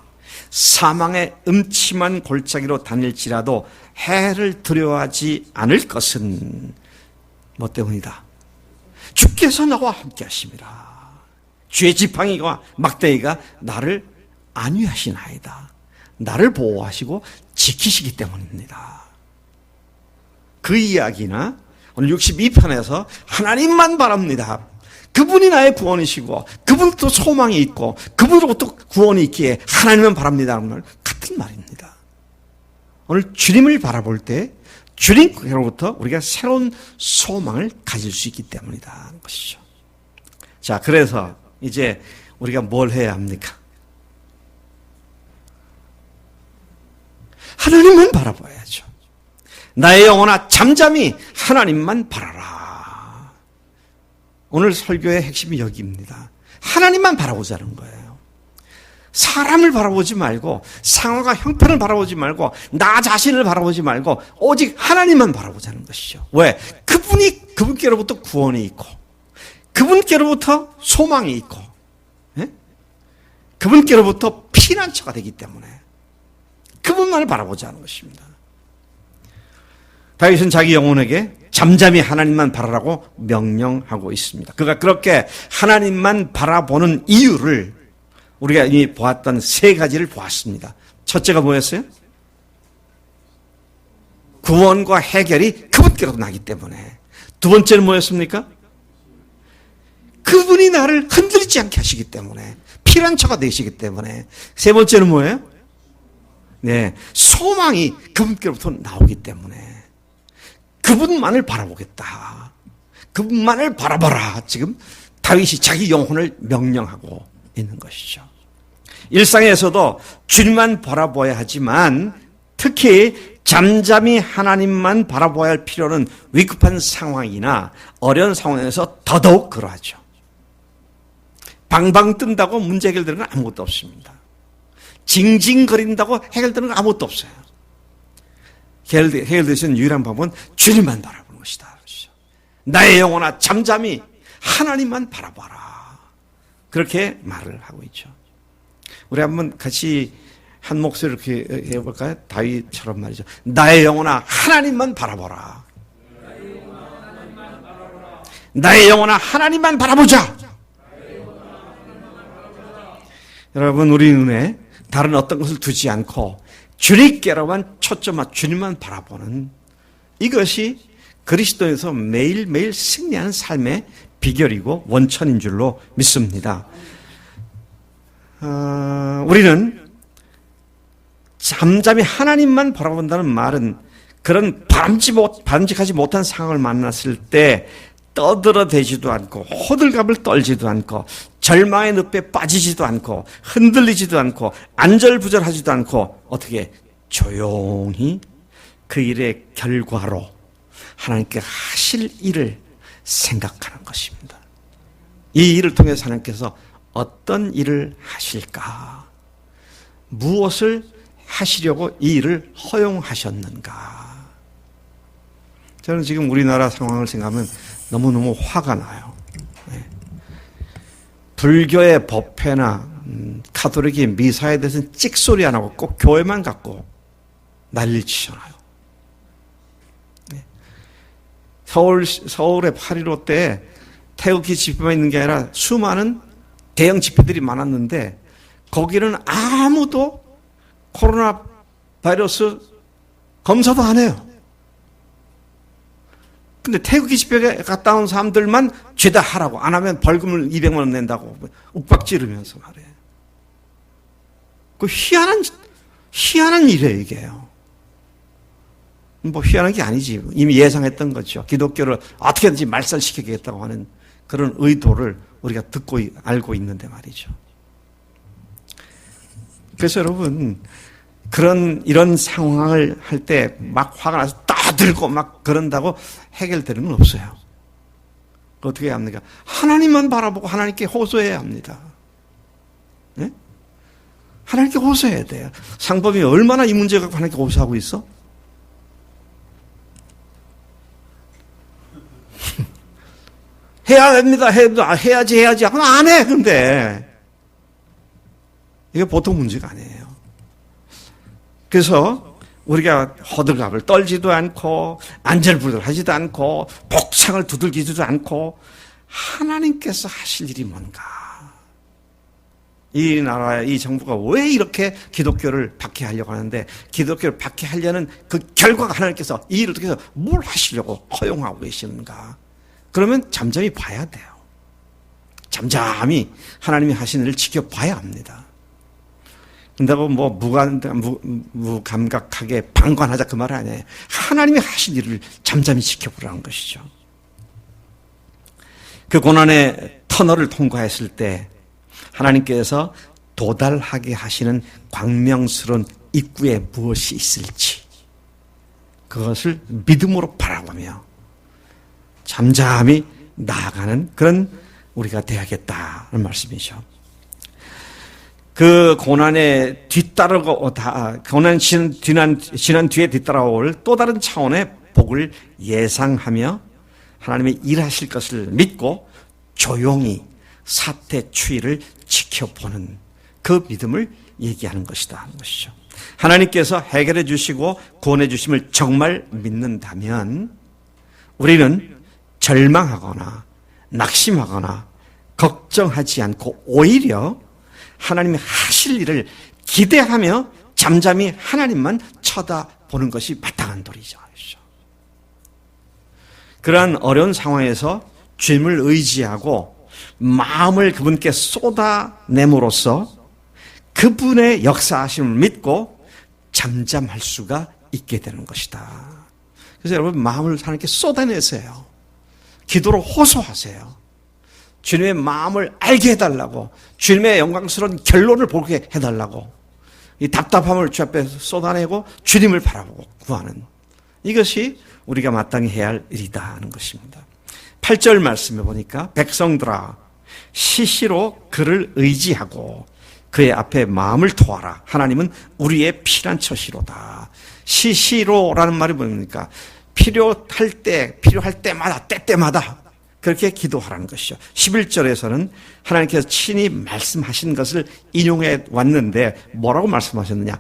사망의 음침한 골짜기로 다닐지라도 해를 두려워하지 않을 것은 뭐 때문이다? 주께서 나와 함께 하심이라. 주의 지팡이와 막대기가 나를 안위하시나이다. 나를 보호하시고 지키시기 때문입니다. 그 이야기나 오늘 62편에서 하나님만 바랍니다. 그분이 나의 구원이시고 그분도 소망이 있고 그분으로부터 구원이 있기에 하나님만 바랍니다. 하는 말 같은 말입니다. 오늘 주님을 바라볼 때 주님께로부터 우리가 새로운 소망을 가질 수 있기 때문이다 것이죠. 자, 그래서 이제 우리가 뭘 해야 합니까? 하나님만 바라봐야죠. 나의 영혼아 잠잠히 하나님만 바라라. 오늘 설교의 핵심이 여기입니다. 하나님만 바라보자는 거예요. 사람을 바라보지 말고 상황과 형편을 바라보지 말고 나 자신을 바라보지 말고 오직 하나님만 바라보자는 것이죠. 왜? 그분께로부터 구원이 있고 그분께로부터 소망이 있고 그분께로부터 피난처가 되기 때문에 그분만을 바라보자는 것입니다. 다윗은 자기 영혼에게 잠잠히 하나님만 바라라고 명령하고 있습니다. 그가 그렇게 하나님만 바라보는 이유를 우리가 이미 보았던 세 가지를 보았습니다. 첫째가 뭐였어요? 구원과 해결이 그분께로 나기 때문에. 두 번째는 뭐였습니까? 그분이 나를 흔들리지 않게 하시기 때문에. 피난처가 되시기 때문에. 세 번째는 뭐예요? 네, 소망이 그분께로부터 나오기 때문에. 그분만을 바라보겠다. 그분만을 바라봐라. 지금 다윗이 자기 영혼을 명령하고 있는 것이죠. 일상에서도 주님만 바라봐야 하지만 특히 잠잠히 하나님만 바라봐야 할 필요는 위급한 상황이나 어려운 상황에서 더더욱 그러하죠. 방방 뜬다고 문제 해결되는 건 아무것도 없습니다. 징징거린다고 해결되는 건 아무것도 없어요. 해결될 수 있는 유일한 방법은 주님만 바라보는 것이다. 나의 영혼아 잠잠히 하나님만 바라봐라. 그렇게 말을 하고 있죠. 우리 한번 같이 한 목소리 이렇게 해볼까요? 다윗처럼 말이죠. 나의 영혼아 하나님만 바라봐라. 나의 영혼아 하나님만 바라보자. 여러분 우리 눈에 다른 어떤 것을 두지 않고 주님께로만 초점만 주님만 바라보는 이것이 그리스도에서 매일매일 승리하는 삶의 비결이고 원천인 줄로 믿습니다. 우리는 잠잠히 하나님만 바라본다는 말은 그런 바람직하지 못한 상황을 만났을 때 떠들어대지도 않고 호들갑을 떨지도 않고 절망의 늪에 빠지지도 않고 흔들리지도 않고 안절부절하지도 않고 어떻게 조용히 그 일의 결과로 하나님께 하실 일을 생각하는 것입니다. 이 일을 통해서 하나님께서 어떤 일을 하실까? 무엇을 하시려고 이 일을 허용하셨는가? 저는 지금 우리나라 상황을 생각하면 너무너무 화가 나요. 불교의 법회나 가톨릭의 미사에 대해서는 찍소리 안 하고 꼭 교회만 갖고 난리를 치잖아요. 서울의 8.15 때 태극기 집회만 있는 게 아니라 수많은 대형 집회들이 많았는데 거기는 아무도 코로나 바이러스 검사도 안 해요. 근데 태극기 집회에 갔다 온 사람들만 죄다 하라고, 안 하면 벌금을 200만 원 낸다고 욱박지르면서 말해요. 그 희한한 일이에요, 이게요. 뭐 희한한 게 아니지. 이미 예상했던 거죠. 기독교를 어떻게든지 말살시키겠다고 하는 그런 의도를 우리가 듣고 알고 있는데 말이죠. 그래서 여러분 이런 상황을 할 때 막 화가 나서 떠들고 막 그런다고 해결되는 건 없어요. 어떻게 해야 합니까? 하나님만 바라보고 하나님께 호소해야 합니다. 네? 하나님께 호소해야 돼요. 상법이 얼마나 이 문제 갖고 하나님께 호소하고 있어? 해야 됩니다. 해야지 하고 안 해. 근데 이게 보통 문제가 아니에요. 그래서 우리가 호들갑을 떨지도 않고 안절부절하지도 않고 복창을 두들기지도 않고 하나님께서 하실 일이 뭔가, 이 나라, 이 정부가 왜 이렇게 기독교를 박해하려고 하는데 기독교를 박해하려는 그 결과가 하나님께서 이 일을 통해서 뭘 하시려고 허용하고 계시는가. 그러면 잠잠히 봐야 돼요. 잠잠히 하나님이 하시는 일을 지켜봐야 합니다. 근다고 뭐 무감각하게 방관하자 그 말 아니에요. 하나님이 하신 일을 잠잠히 지켜보라는 것이죠. 그 고난의 터널을 통과했을 때 하나님께서 도달하게 하시는 광명스러운 입구에 무엇이 있을지 그것을 믿음으로 바라보며 잠잠히 나아가는 그런 우리가 되어야겠다는 말씀이죠. 그 고난에 고난 지난 뒤에 뒤따라올 또 다른 차원의 복을 예상하며 하나님의 일하실 것을 믿고 조용히 사태 추이를 지켜보는 그 믿음을 얘기하는 것이다 하는 것이죠. 하나님께서 해결해 주시고 구원해 주심을 정말 믿는다면 우리는 절망하거나 낙심하거나 걱정하지 않고 오히려 하나님이 하실 일을 기대하며 잠잠히 하나님만 쳐다보는 것이 마땅한 도리죠. 그러한 어려운 상황에서 주님을 의지하고 마음을 그분께 쏟아냄으로써 그분의 역사하심을 믿고 잠잠할 수가 있게 되는 것이다. 그래서 여러분 마음을 하나님께 쏟아내세요. 기도로 호소하세요. 주님의 마음을 알게 해달라고, 주님의 영광스러운 결론을 보게 해달라고, 이 답답함을 주 앞에 쏟아내고 주님을 바라보고 구하는 이것이 우리가 마땅히 해야 할 일이다 하는 것입니다. 8절 말씀에 보니까 백성들아 시시로 그를 의지하고 그의 앞에 마음을 토하라. 하나님은 우리의 피난처시로다. 시시로라는 말이 뭡니까? 필요할 때마다 때때마다 그렇게 기도하라는 것이죠. 11절에서는 하나님께서 친히 말씀하신 것을 인용해 왔는데 뭐라고 말씀하셨느냐?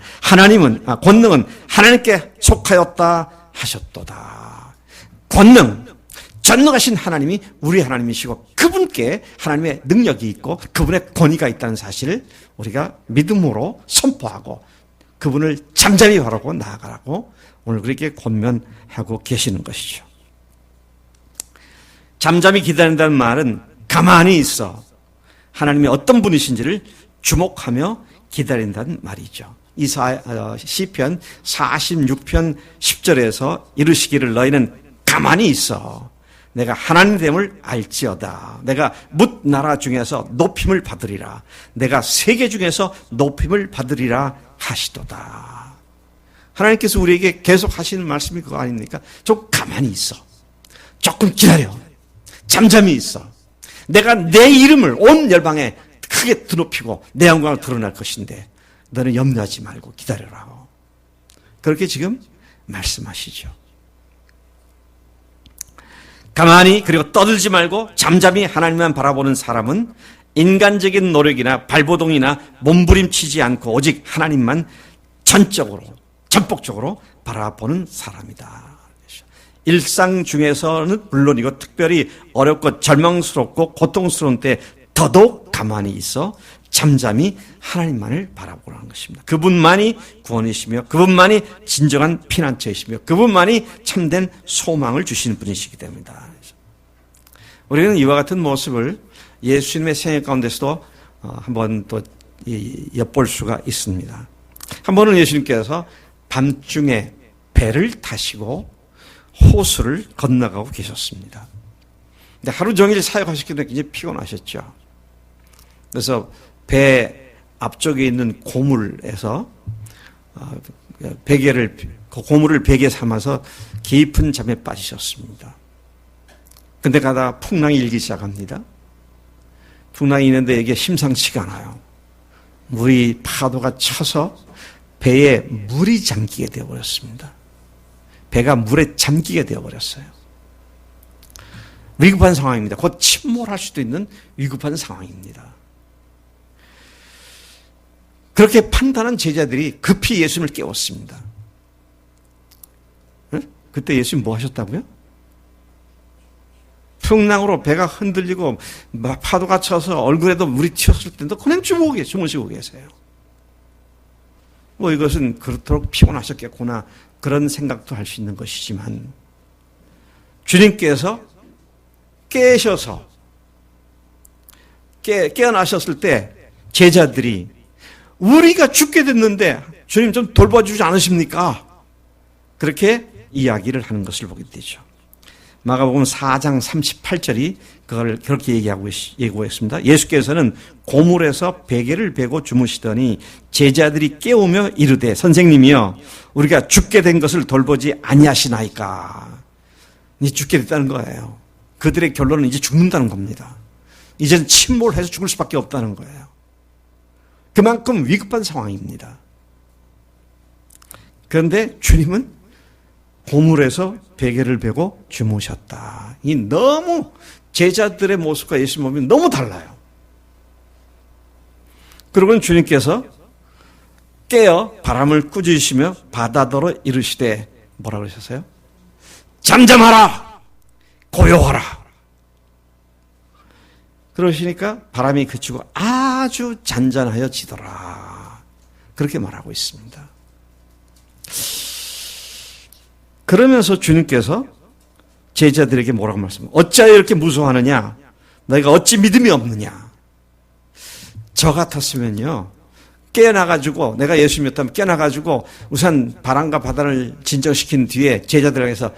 권능은 하나님께 속하였다 하셨도다. 권능, 전능하신 하나님이 우리 하나님이시고 그분께 하나님의 능력이 있고 그분의 권위가 있다는 사실을 우리가 믿음으로 선포하고 그분을 잠잠히 바라고 나아가라고 오늘 그렇게 권면하고 계시는 것이죠. 잠잠히 기다린다는 말은 가만히 있어 하나님이 어떤 분이신지를 주목하며 기다린다는 말이죠. 시편 46편 10절에서 이르시기를 너희는 가만히 있어 내가 하나님됨을 알지어다. 내가 뭇 나라 중에서 높임을 받으리라. 내가 세계 중에서 높임을 받으리라 하시도다. 하나님께서 우리에게 계속 하시는 말씀이 그거 아닙니까? 좀 가만히 있어. 조금 기다려. 잠잠히 있어. 내가 내 이름을 온 열방에 크게 드높이고 내 영광을 드러날 것인데 너는 염려하지 말고 기다려라. 그렇게 지금 말씀하시죠. 가만히 그리고 떠들지 말고 잠잠히 하나님만 바라보는 사람은 인간적인 노력이나 발버둥이나 몸부림치지 않고 오직 하나님만 전폭적으로 바라보는 사람이다. 일상 중에서는 물론이고 특별히 어렵고 절망스럽고 고통스러운 때 더더욱 가만히 있어 잠잠히 하나님만을 바라보라는 것입니다. 그분만이 구원이시며 그분만이 진정한 피난처이시며 그분만이 참된 소망을 주시는 분이시기 때문이다. 우리는 이와 같은 모습을 예수님의 생애 가운데서도 한번 또 엿볼 수가 있습니다. 한 번은 예수님께서 밤중에 배를 타시고 호수를 건너가고 계셨습니다. 근데 하루 종일 사역하셨기 때문에 굉장히 피곤하셨죠. 그래서 배 앞쪽에 있는 고물에서 고물을 베개 삼아서 깊은 잠에 빠지셨습니다. 근데 가다가 풍랑이 일기 시작합니다. 풍랑이 있는데 이게 심상치가 않아요. 물이 파도가 쳐서 배에 물이 잠기게 되어버렸습니다. 배가 물에 잠기게 되어버렸어요. 위급한 상황입니다. 곧 침몰할 수도 있는 위급한 상황입니다. 그렇게 판단한 제자들이 급히 예수님을 깨웠습니다. 그때 예수님 뭐 하셨다고요? 풍랑으로 배가 흔들리고 파도가 쳐서 얼굴에도 물이 튀었을 때도 그냥 주무시고 계세요. 뭐 이것은 그렇도록 피곤하셨겠구나 그런 생각도 할 수 있는 것이지만 주님께서 깨어나셨을 때 제자들이 우리가 죽게 됐는데 주님 좀 돌봐주지 않으십니까? 그렇게 이야기를 하는 것을 보게 되죠. 마가복음 4장 38절이 그걸 그렇게 예고했습니다. 예수께서는 고물에서 베개를 베고 주무시더니 제자들이 깨우며 이르되 선생님이여 우리가 죽게 된 것을 돌보지 아니하시나이까. 이제 죽게 됐다는 거예요. 그들의 결론은 이제 죽는다는 겁니다. 이제는 침몰해서 죽을 수밖에 없다는 거예요. 그만큼 위급한 상황입니다. 그런데 주님은 고물에서 베개를 베고 주무셨다. 이 너무 제자들의 모습과 예수 몸이 너무 달라요. 그러고는 주님께서 깨어 바람을 꾸짖으시며 바다더러 이르시되 뭐라 그러셨어요? 잠잠하라! 고요하라! 그러시니까 바람이 그치고 아주 잔잔하여지더라. 그렇게 말하고 있습니다. 그러면서 주님께서 제자들에게 뭐라고 말씀하세요? 어찌하여 이렇게 무서워하느냐? 너희가 어찌 믿음이 없느냐? 저 같았으면요. 깨어나가지고 내가 예수 믿었다면 깨어나가지고 우선 바람과 바다를 진정시킨 뒤에 제자들에게서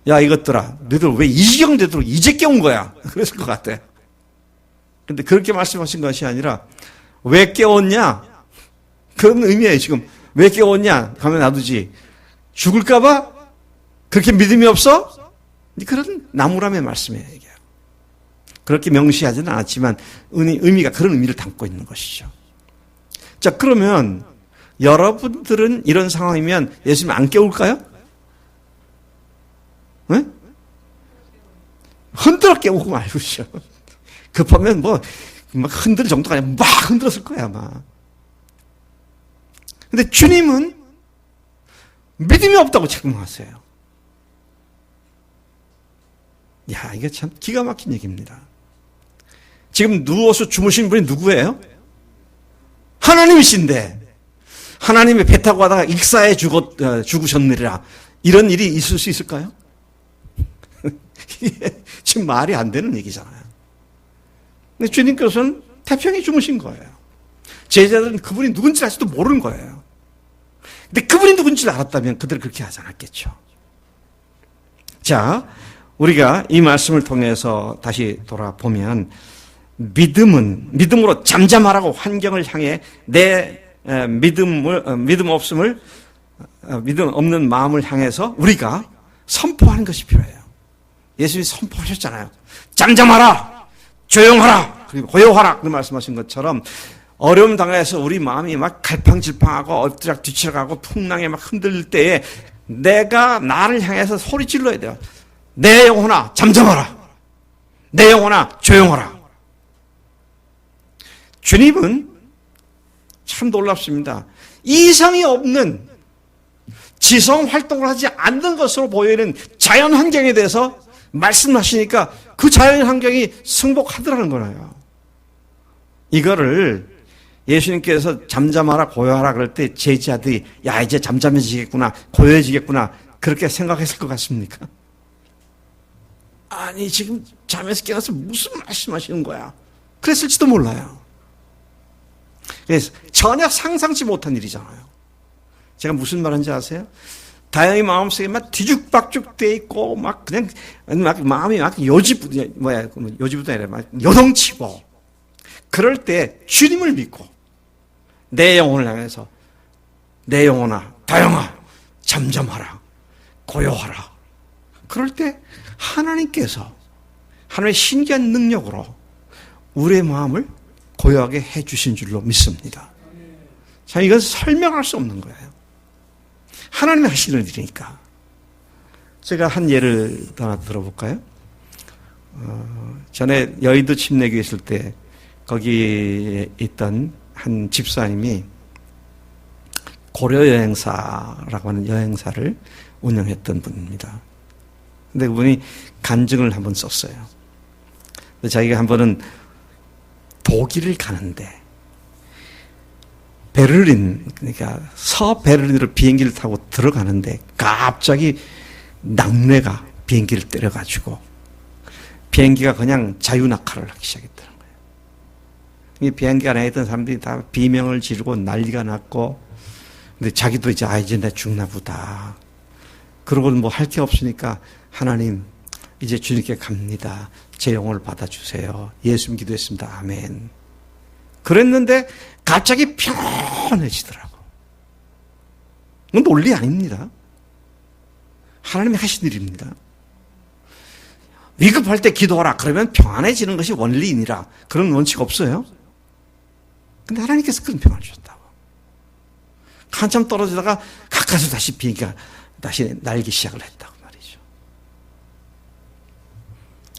야 이것들아 너희들 왜 이 지경 되도록 이제 깨운 거야? 그랬을 것 같아. 근데 그렇게 말씀하신 것이 아니라 왜 깨웠냐? 그런 의미예요. 지금 왜 깨웠냐? 가면 놔두지. 죽을까 봐? 그렇게 믿음이 없어? 그런 나무람의 말씀이에요. 이게. 그렇게 명시하지는 않았지만 의미가 그런 의미를 담고 있는 것이죠. 자, 그러면 여러분들은 이런 상황이면 예수님 안 깨울까요? 네? 흔들어 깨우고 말고죠. 급하면 막 흔들 정도가 아니라 막 흔들었을 거야, 아마. 근데 주님은 믿음이 없다고 책망하세요. 야, 이게 참 기가 막힌 얘기입니다. 지금 누워서 주무신 분이 누구예요? 하나님이신데, 하나님이 배 타고 가다가 익사해 죽으셨느니라. 이런 일이 있을 수 있을까요? 이게 지금 말이 안 되는 얘기잖아요. 근데 주님께서는 태평히 주무신 거예요. 제자들은 그분이 누군지 아직도 모르는 거예요. 근데 그분이 누군지 알았다면 그들은 그렇게 하지 않았겠죠. 자, 우리가 이 말씀을 통해서 다시 돌아보면 믿음으로 잠잠하라고 환경을 향해 내 믿음 없는 마음을 향해서 우리가 선포하는 것이 필요해요. 예수님이 선포하셨잖아요. 잠잠하라! 조용하라! 그리고 고요하라! 그 말씀하신 것처럼 어려움 당해서 우리 마음이 막 갈팡질팡하고 엎드락 뒤쳐가고 풍랑에 막 흔들릴 때에 내가 나를 향해서 소리 질러야 돼요. 내 영혼아 잠잠하라. 내 영혼아 조용하라. 주님은 참 놀랍습니다. 이성이 없는 지성 활동을 하지 않는 것으로 보이는 자연 환경에 대해서 말씀하시니까 그 자연 환경이 승복하더라는 거예요. 이거를 예수님께서 잠잠하라 고요하라 그럴 때 제자들이 야 이제 잠잠해지겠구나 고요해지겠구나 그렇게 생각했을 것 같습니까? 아니 지금 잠에서 깨어서 무슨 말씀하시는 거야? 그랬을지도 몰라요. 그래서 전혀 상상치 못한 일이잖아요. 제가 무슨 말인지 아세요? 다영이 마음속에 막 뒤죽박죽 돼 있고 막 그냥 막 마음이 막 요지부도 아니라 막 요동치고 그럴 때 주님을 믿고 내 영혼을 향해서 내 영혼아 다영아 잠잠하라 고요하라. 그럴 때 하나님께서 하나님의 신기한 능력으로 우리의 마음을 고요하게 해주신 줄로 믿습니다. 자, 이건 설명할 수 없는 거예요. 하나님이 하시는 일이니까. 제가 한 예를 하나 들어볼까요? 전에 여의도 침례교회 있을 때 거기에 있던 한 집사님이 고려여행사라고 하는 여행사를 운영했던 분입니다. 근데 그분이 간증을 한번 썼어요. 자기가 한 번은 독일을 가는데 베를린, 그러니까 서베를린으로 비행기를 타고 들어가는데 갑자기 낙뢰가 비행기를 때려가지고 비행기가 그냥 자유낙하를 하기 시작했다는 거예요. 이 비행기 안에 있던 사람들이 다 비명을 지르고 난리가 났고, 근데 자기도 이제 이제 내 죽나 보다. 그러고 뭐 할 게 없으니까 하나님 이제 주님께 갑니다. 제 영혼을 받아주세요. 예수님 기도했습니다. 아멘. 그랬는데 갑자기 평안해지더라고. 이건 논리 아닙니다. 하나님이 하신 일입니다. 위급할 때 기도하라. 그러면 평안해지는 것이 원리이니라. 그런 원칙 없어요. 근데 하나님께서 그런 평안을 주셨다고. 한참 떨어지다가 가까이서 다시 비행기가 다시 날기 시작을 했다고 말이죠.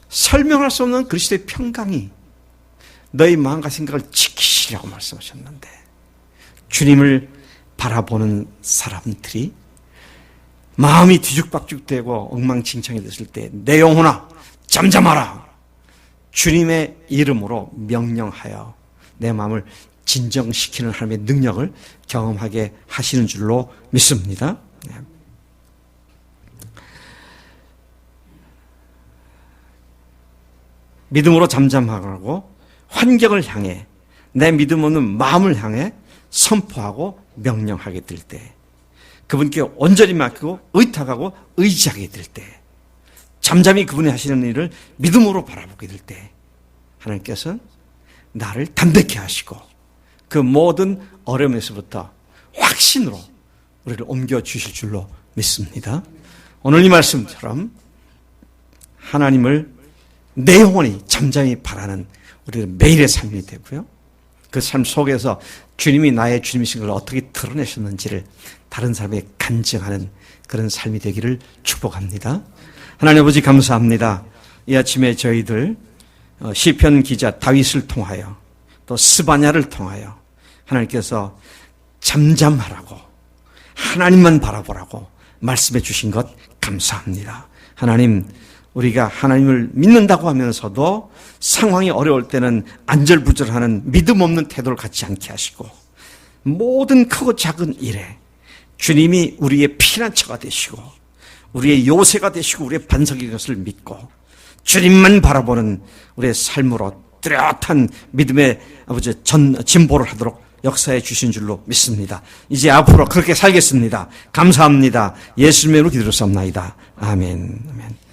설명할 수 없는 그리스도의 평강이 너희 마음과 생각을 지키시라고 말씀하셨는데, 주님을 바라보는 사람들이 마음이 뒤죽박죽되고 엉망진창이 됐을 때 내 영혼아 잠잠하라. 주님의 이름으로 명령하여 내 마음을 진정시키는 하나님의 능력을 경험하게 하시는 줄로 믿습니다. 믿음으로 잠잠하고 환경을 향해 내 믿음 없는 마음을 향해 선포하고 명령하게 될 때, 그분께 온전히 맡기고 의탁하고 의지하게 될 때, 잠잠히 그분이 하시는 일을 믿음으로 바라보게 될 때, 하나님께서는 나를 담백해 하시고 그 모든 어려움에서부터 확신으로 우리를 옮겨주실 줄로 믿습니다. 오늘 이 말씀처럼 하나님을 내 영혼이 잠잠히 바라는 우리의 매일의 삶이 되고요, 그 삶 속에서 주님이 나의 주님이신 걸 어떻게 드러내셨는지를 다른 사람에게 간증하는 그런 삶이 되기를 축복합니다. 하나님 아버지 감사합니다. 이 아침에 저희들 시편 기자 다윗을 통하여 또 스바냐를 통하여 하나님께서 잠잠하라고, 하나님만 바라보라고 말씀해 주신 것 감사합니다. 하나님, 우리가 하나님을 믿는다고 하면서도 상황이 어려울 때는 안절부절하는 믿음 없는 태도를 갖지 않게 하시고, 모든 크고 작은 일에 주님이 우리의 피난처가 되시고 우리의 요새가 되시고 우리의 반석인 것을 믿고 주님만 바라보는 우리의 삶으로 뚜렷한 믿음의 아버지 진보를 하도록 역사해 주신 줄로 믿습니다. 이제 앞으로 그렇게 살겠습니다. 감사합니다. 예수님의 이름으로 기도드렸사옵나이다. 아멘. 아멘.